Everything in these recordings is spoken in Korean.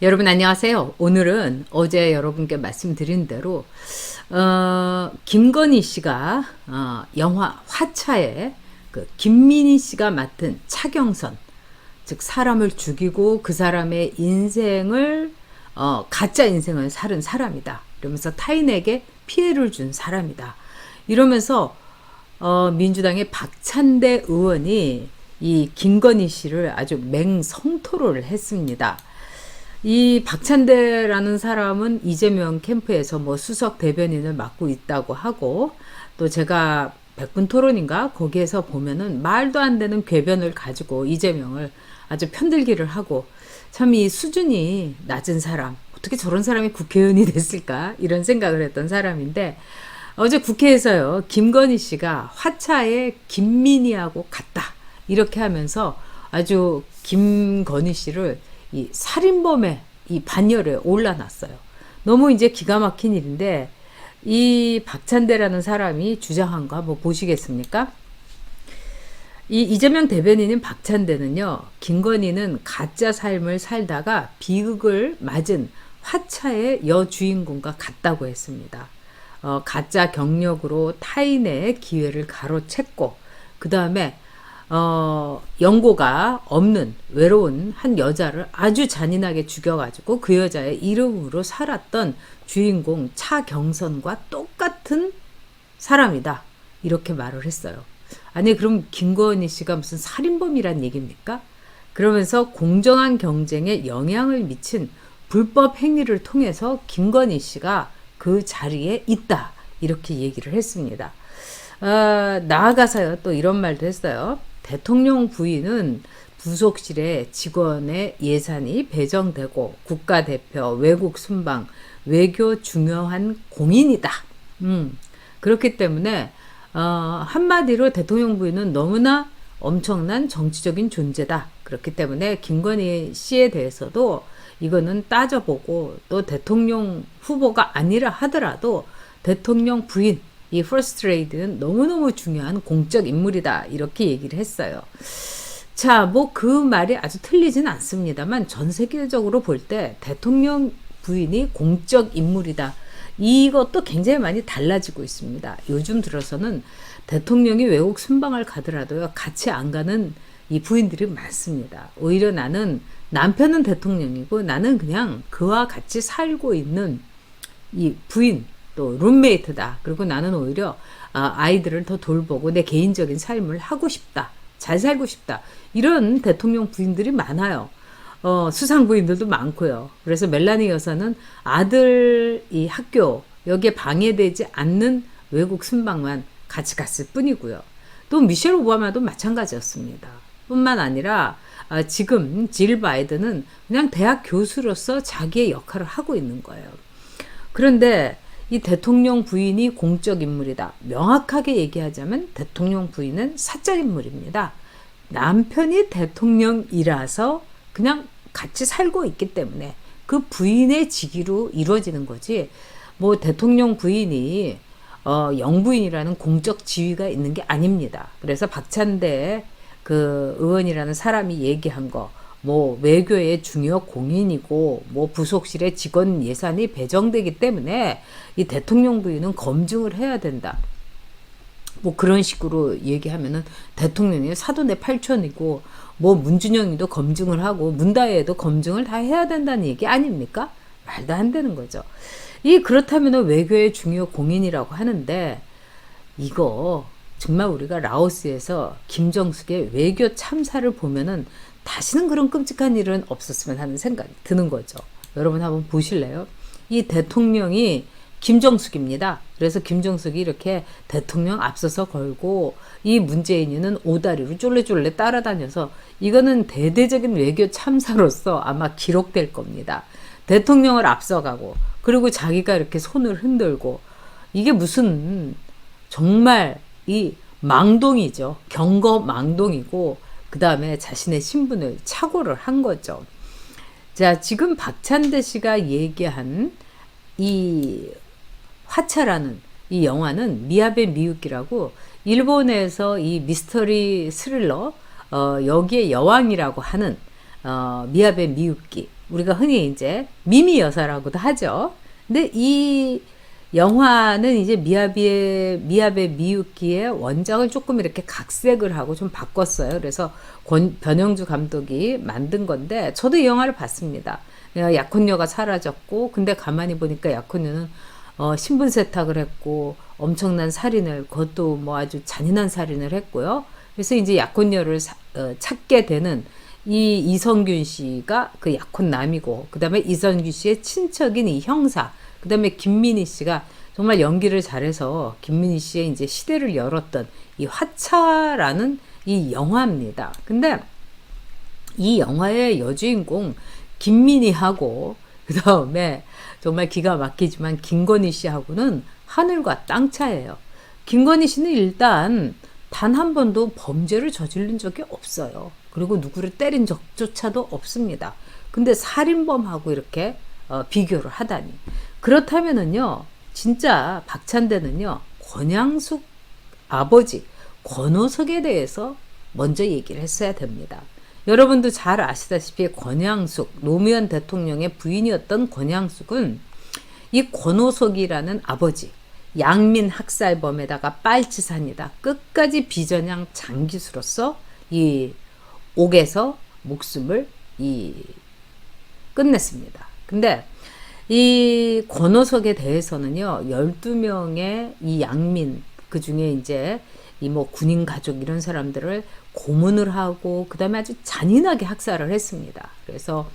여러분 안녕하세요. 오늘은 어제 여러분께 말씀드린 대로 김건희 씨가 영화 화차에 그 김민희 씨가 맡은 차경선, 즉 사람을 죽이고 그 사람의 인생을 가짜 인생을 살은 사람이다. 이러면서 타인에게 피해를 준 사람이다. 이러면서 민주당의 박찬대 의원이 이 김건희 씨를 아주 맹성토를 했습니다. 이 박찬대라는 사람은 이재명 캠프에서 뭐 수석 대변인을 맡고 있다고 하고, 또 제가 백분 토론인가 거기에서 보면은 말도 안 되는 궤변을 가지고 이재명을 아주 편들기를 하고, 참 이 수준이 낮은 사람, 어떻게 저런 사람이 국회의원이 됐을까 이런 생각을 했던 사람인데, 어제 국회에서요 김건희 씨가 화차에 김민희하고 같다 이렇게 하면서 아주 김건희 씨를 이 살인범의 이 반열에 올라놨어요. 너무 이제 기가 막힌 일인데, 이 박찬대라는 사람이 주장한 거 한번 보시겠습니까? 이 이재명 대변인인 박찬대는요, 김건희는 가짜 삶을 살다가 비극을 맞은 화차의 여주인공과 같다고 했습니다. 가짜 경력으로 타인의 기회를 가로챘고, 그 다음에 연고가 없는 외로운 한 여자를 아주 잔인하게 죽여가지고 그 여자의 이름으로 살았던 주인공 차경선과 똑같은 사람이다. 이렇게 말을 했어요. 아니, 그럼 김건희 씨가 무슨 살인범이란 얘기입니까? 그러면서 공정한 경쟁에 영향을 미친 불법 행위를 통해서 김건희 씨가 그 자리에 있다. 이렇게 얘기를 했습니다. 나아가서요, 또 이런 말도 했어요. 대통령 부인은 부속실에 직원의 예산이 배정되고 국가대표, 외국 순방, 외교 중요한 공인이다. 그렇기 때문에 한마디로 대통령 부인은 너무나 엄청난 정치적인 존재다. 그렇기 때문에 김건희 씨에 대해서도 이거는 따져보고, 또 대통령 후보가 아니라 하더라도 대통령 부인, 이 퍼스트 레이디는 너무너무 중요한 공적 인물이다. 이렇게 얘기를 했어요. 자, 뭐 그 말이 아주 틀리진 않습니다만, 전 세계적으로 볼 때 대통령 부인이 공적 인물이다. 이것도 굉장히 많이 달라지고 있습니다. 요즘 들어서는 대통령이 외국 순방을 가더라도요, 같이 안 가는 이 부인들이 많습니다. 오히려 나는 남편은 대통령이고 나는 그냥 그와 같이 살고 있는 이 부인, 또 룸메이트다. 그리고 나는 오히려 아이들을 더 돌보고 내 개인적인 삶을 하고 싶다. 잘 살고 싶다. 이런 대통령 부인들이 많아요. 수상 부인들도 많고요. 그래서 멜라니 여사는 아들 이 학교 여기에 방해되지 않는 외국 순방만 같이 갔을 뿐이고요. 또 미셸 오바마도 마찬가지였습니다. 뿐만 아니라 지금 질 바이든은 그냥 대학 교수로서 자기의 역할을 하고 있는 거예요. 그런데 이 대통령 부인이 공적 인물이다. 명확하게 얘기하자면 대통령 부인은 사적 인물입니다. 남편이 대통령이라서 그냥 같이 살고 있기 때문에 그 부인의 직위로 이루어지는 거지, 뭐 대통령 부인이 영부인이라는 공적 지위가 있는 게 아닙니다. 그래서 박찬대 그 의원이라는 사람이 얘기한 거, 뭐 외교의 중요 공인이고 뭐 부속실에 직원 예산이 배정되기 때문에 이 대통령 부인은 검증을 해야 된다. 뭐 그런 식으로 얘기하면은 대통령이 사돈의 팔촌이고 뭐 문준영이도 검증을 하고 문다혜도 검증을 다 해야 된다는 얘기 아닙니까? 말도 안 되는 거죠. 그렇다면 외교의 중요 공인이라고 하는데, 이거 정말 우리가 라오스에서 김정숙의 외교 참사를 보면은 다시는 그런 끔찍한 일은 없었으면 하는 생각이 드는 거죠. 여러분 한번 보실래요? 이 대통령이 김정숙입니다. 그래서 김정숙이 이렇게 대통령 앞서서 걸고 이 문재인이는 오다리로 쫄래쫄래 따라다녀서, 이거는 대대적인 외교 참사로서 아마 기록될 겁니다. 대통령을 앞서가고 그리고 자기가 이렇게 손을 흔들고, 이게 무슨 정말 이 망동이죠. 경거망동이고, 그 다음에 자신의 신분을 착오를 한 거죠. 자, 지금 박찬대 씨가 얘기한 이 화차라는 이 영화는 미야베 미유키라고 일본에서 이 미스터리 스릴러 여기에 여왕이라고 하는 미야베 미유키, 우리가 흔히 이제 미미 여사라고도 하죠. 근데 이 영화는 이제 미야베 미유키의 원작을 조금 이렇게 각색을 하고 좀 바꿨어요. 그래서 변영주 감독이 만든 건데 저도 이 영화를 봤습니다. 약혼녀가 사라졌고 근데 가만히 보니까 약혼녀는 신분 세탁을 했고 엄청난 살인을 그것도 뭐 아주 잔인한 살인을 했고요. 그래서 이제 약혼녀를 찾게 되는 이 이성균 씨가 그 약혼남이고 그다음에 이성균 씨의 친척인 이 형사 그다음에 김민희 씨가 정말 연기를 잘해서 김민희 씨의 이제 시대를 열었던 이 화차라는 이 영화입니다. 근데 이 영화의 여주인공 김민희하고 그다음에 정말 기가 막히지만 김건희 씨하고는 하늘과 땅 차이예요. 김건희 씨는 일단 단 한 번도 범죄를 저지른 적이 없어요. 그리고 누구를 때린 적조차도 없습니다. 근데 살인범하고 이렇게 비교를 하다니. 그렇다면은요, 진짜 박찬대는요, 권양숙 아버지 권오석에 대해서 먼저 얘기를 했어야 됩니다. 여러분도 잘 아시다시피 권양숙, 노무현 대통령의 부인이었던 권양숙은 이 권오석이라는 아버지, 양민 학살범에다가 빨치산이다. 끝까지 비전향 장기수로서 이 옥에서 목숨을 끝냈습니다. 근데 이 권오석에 대해서는요, 12명의 이 양민, 그 중에 이제 이 뭐 군인 가족 이런 사람들을 고문을 하고, 그 다음에 아주 잔인하게 학살을 했습니다. 그래서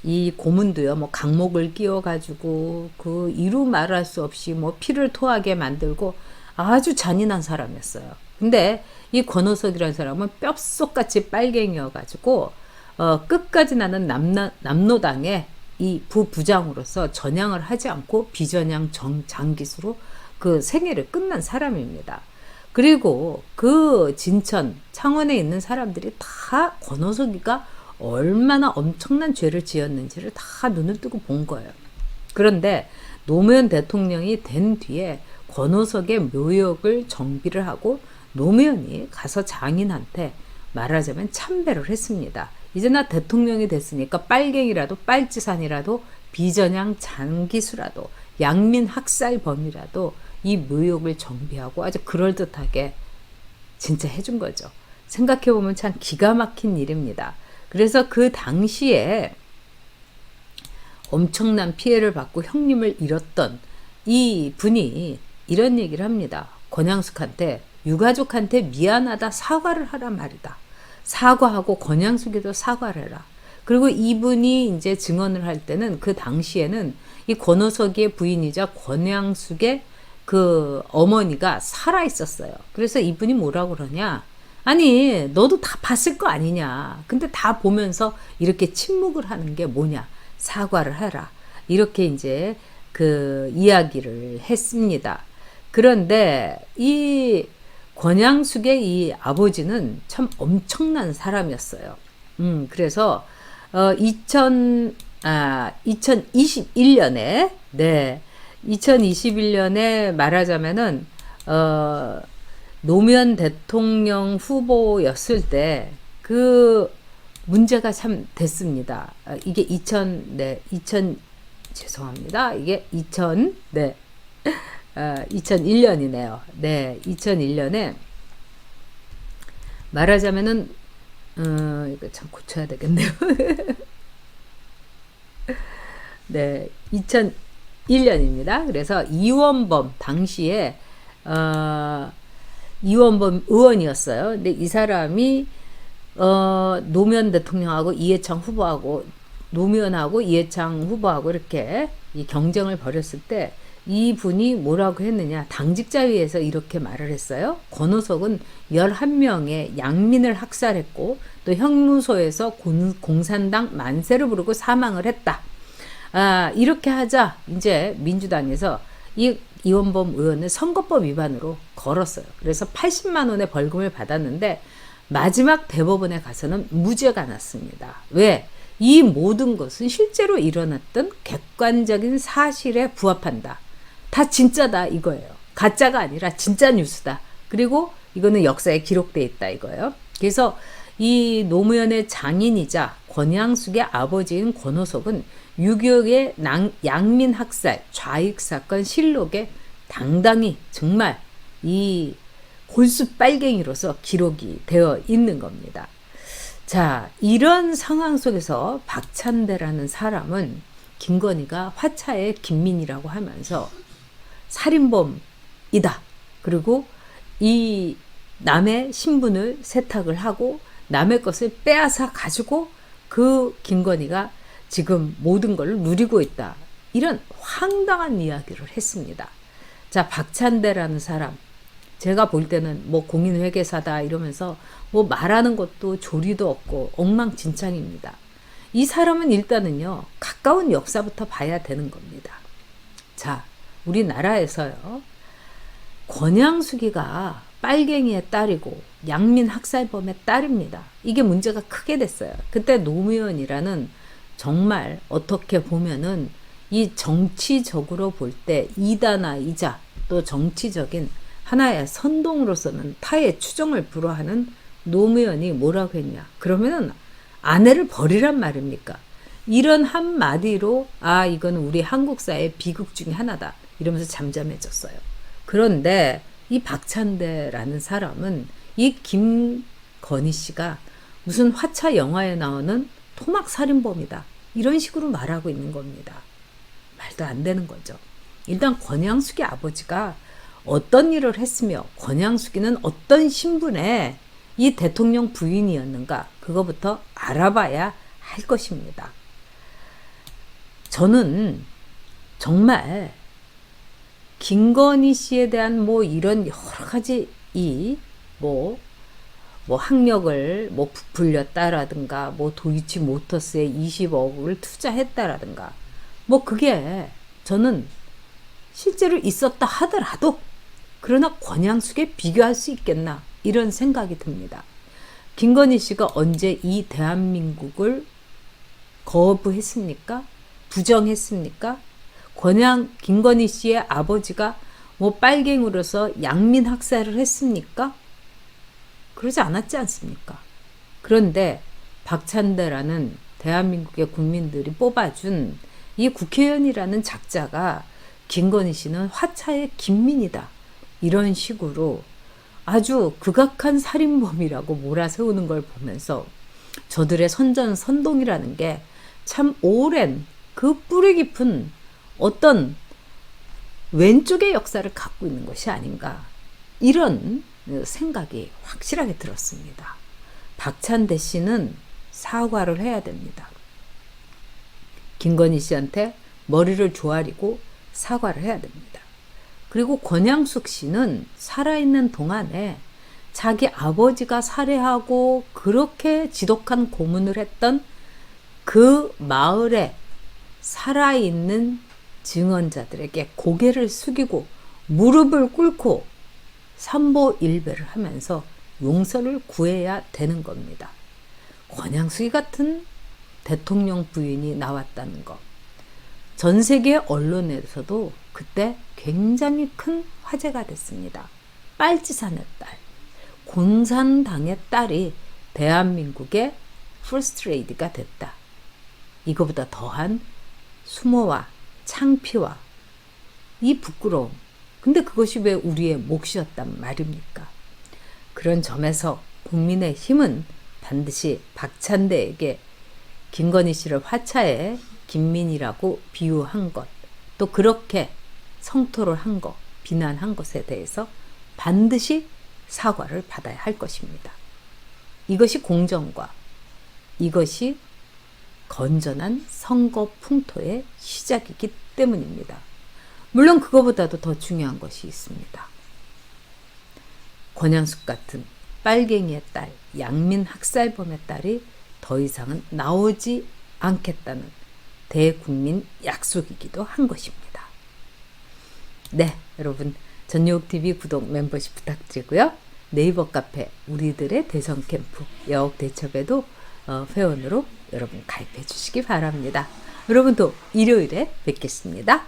이 고문도요, 뭐 강목을 끼워가지고 그 이루 말할 수 없이 뭐 피를 토하게 만들고 아주 잔인한 사람이었어요. 근데 이 권오석이라는 사람은 뼛속같이 빨갱이여가지고 끝까지 나는 남로당의 이 부부장으로서 전향을 하지 않고 비전향 장기수로 그 생애를 끝난 사람입니다. 그리고 그 진천, 창원에 있는 사람들이 다 권오석이가 얼마나 엄청난 죄를 지었는지를 다 눈을 뜨고 본 거예요. 그런데 노무현 대통령이 된 뒤에 권오석의 묘역을 정비를 하고 노무현이 가서 장인한테 말하자면 참배를 했습니다. 이제 나 대통령이 됐으니까 빨갱이라도 빨치산이라도 비전향 장기수라도 양민 학살범이라도 이 묘역을 정비하고 아주 그럴듯하게 진짜 해준 거죠. 생각해보면 참 기가 막힌 일입니다. 그래서 그 당시에 엄청난 피해를 받고 형님을 잃었던 이 분이 이런 얘기를 합니다. 권양숙한테 유가족한테 미안하다 사과를 하란 말이다. 사과하고 권양숙에도 사과를 해라. 그리고 이분이 이제 증언을 할 때는 그 당시에는 이 권오석이의 부인이자 권양숙의 그 어머니가 살아 있었어요. 그래서 이분이 뭐라고 그러냐? 아니, 너도 다 봤을 거 아니냐. 근데 다 보면서 이렇게 침묵을 하는 게 뭐냐. 사과를 해라. 이렇게 이제 그 이야기를 했습니다. 그런데 이 권양숙의 이 아버지는 참 엄청난 사람이었어요. 그래서 2021년에 네. 2021년에 말하자면은 노무현 대통령 후보였을 때 그 문제가 참 됐습니다. 이게 죄송합니다. 이게 2001년이네요. 네, 2001년에 말하자면은 이거 참 고쳐야 되겠네요. 네, 2001년입니다. 그래서 이원범 당시에 이원범 의원이었어요. 근데 이 사람이 노무현 대통령하고 이해창 후보하고 노무현하고 이해창 후보하고 이렇게 이 경쟁을 벌였을 때 이분이 뭐라고 했느냐. 당직자위에서 이렇게 말을 했어요. 권오석은 11명의 양민을 학살했고 또 형무소에서 공산당 만세를 부르고 사망을 했다. 이렇게 하자 이제 민주당에서 이원범 의원을 선거법 위반으로 걸었어요. 그래서 80만 원의 벌금을 받았는데 마지막 대법원에 가서는 무죄가 났습니다. 왜? 이 모든 것은 실제로 일어났던 객관적인 사실에 부합한다. 다 진짜다 이거예요. 가짜가 아니라 진짜 뉴스다. 그리고 이거는 역사에 기록돼 있다 이거예요. 그래서 이 노무현의 장인이자 권양숙의 아버지인 권호석은 6.25의 양민 학살 좌익 사건 실록에 당당히 정말 이 골수 빨갱이로서 기록이 되어 있는 겁니다. 자, 이런 상황 속에서 박찬대라는 사람은 김건희가 화차의 김민이라고 하면서 살인범이다. 그리고 이 남의 신분을 세탁을 하고 남의 것을 빼앗아 가지고 그 김건희가 지금 모든 걸 누리고 있다. 이런 황당한 이야기를 했습니다. 자, 박찬대라는 사람, 제가 볼 때는 뭐 공인회계사다 이러면서 뭐 말하는 것도 조리도 없고 엉망진창입니다. 이 사람은 일단은요, 가까운 역사부터 봐야 되는 겁니다. 자, 우리나라에서요, 권양숙이가 빨갱이의 딸이고 양민 학살범의 딸입니다. 이게 문제가 크게 됐어요. 그때 노무현이라는 정말 어떻게 보면은 이 정치적으로 볼 때 이단아이자 또 정치적인 하나의 선동으로서는 타의 추종을 불허하는 노무현이 뭐라고 했냐. 그러면은 아내를 버리란 말입니까? 이런 한마디로 이건 우리 한국사의 비극 중에 하나다. 이러면서 잠잠해졌어요. 그런데 이 박찬대라는 사람은 이 김건희 씨가 무슨 화차 영화에 나오는 토막 살인범이다. 이런 식으로 말하고 있는 겁니다. 말도 안 되는 거죠. 일단 권양숙의 아버지가 어떤 일을 했으며 권양숙이는 어떤 신분의 이 대통령 부인이었는가 그거부터 알아봐야 할 것입니다. 저는 정말 김건희 씨에 대한 뭐 이런 여러 가지 뭐 학력을 뭐 부풀렸다라든가 뭐 도이치 모터스에 20억을 투자했다라든가 뭐 그게 저는 실제로 있었다 하더라도 그러나 권양숙에 비교할 수 있겠나 이런 생각이 듭니다. 김건희 씨가 언제 이 대한민국을 거부했습니까? 부정했습니까? 김건희 씨의 아버지가 뭐 빨갱이로서 양민 학살을 했습니까? 그러지 않았지 않습니까? 그런데 박찬대라는 대한민국의 국민들이 뽑아준 이 국회의원이라는 작자가 김건희 씨는 화차의 김민이다. 이런 식으로 아주 극악한 살인범이라고 몰아세우는 걸 보면서 저들의 선전선동이라는 게 참 오랜 그 뿌리 깊은 어떤 왼쪽의 역사를 갖고 있는 것이 아닌가 이런 생각이 확실하게 들었습니다. 박찬대 씨는 사과를 해야 됩니다. 김건희 씨한테 머리를 조아리고 사과를 해야 됩니다. 그리고 권양숙 씨는 살아있는 동안에 자기 아버지가 살해하고 그렇게 지독한 고문을 했던 그 마을에 살아있는 증언자들에게 고개를 숙이고 무릎을 꿇고 삼보일배를 하면서 용서를 구해야 되는 겁니다. 권양숙이 같은 대통령 부인이 나왔다는 것. 전 세계 언론에서도 그때 굉장히 큰 화제가 됐습니다. 빨치산의 딸, 공산당의 딸이 대한민국의 퍼스트 레이디가 됐다. 이거보다 더한 수모와 창피와 이 부끄러움. 근데 그것이 왜 우리의 몫이었단 말입니까? 그런 점에서 국민의힘은 반드시 박찬대에게 김건희 씨를 화차의 김민이라고 비유한 것, 또 그렇게 성토를 한 것, 비난한 것에 대해서 반드시 사과를 받아야 할 것입니다. 이것이 공정과 이것이 건전한 선거 풍토의 시작이기 때문입니다. 물론 그거보다도 더 중요한 것이 있습니다. 권양숙 같은 빨갱이의 딸, 양민 학살범의 딸이 더 이상은 나오지 않겠다는 대국민 약속이기도 한 것입니다. 네, 여러분 전유옥TV 구독 멤버십 부탁드리고요. 네이버 카페 우리들의 대선 캠프 여옥대첩에도 회원으로 여러분 가입해 주시기 바랍니다. 여러분도 일요일에 뵙겠습니다.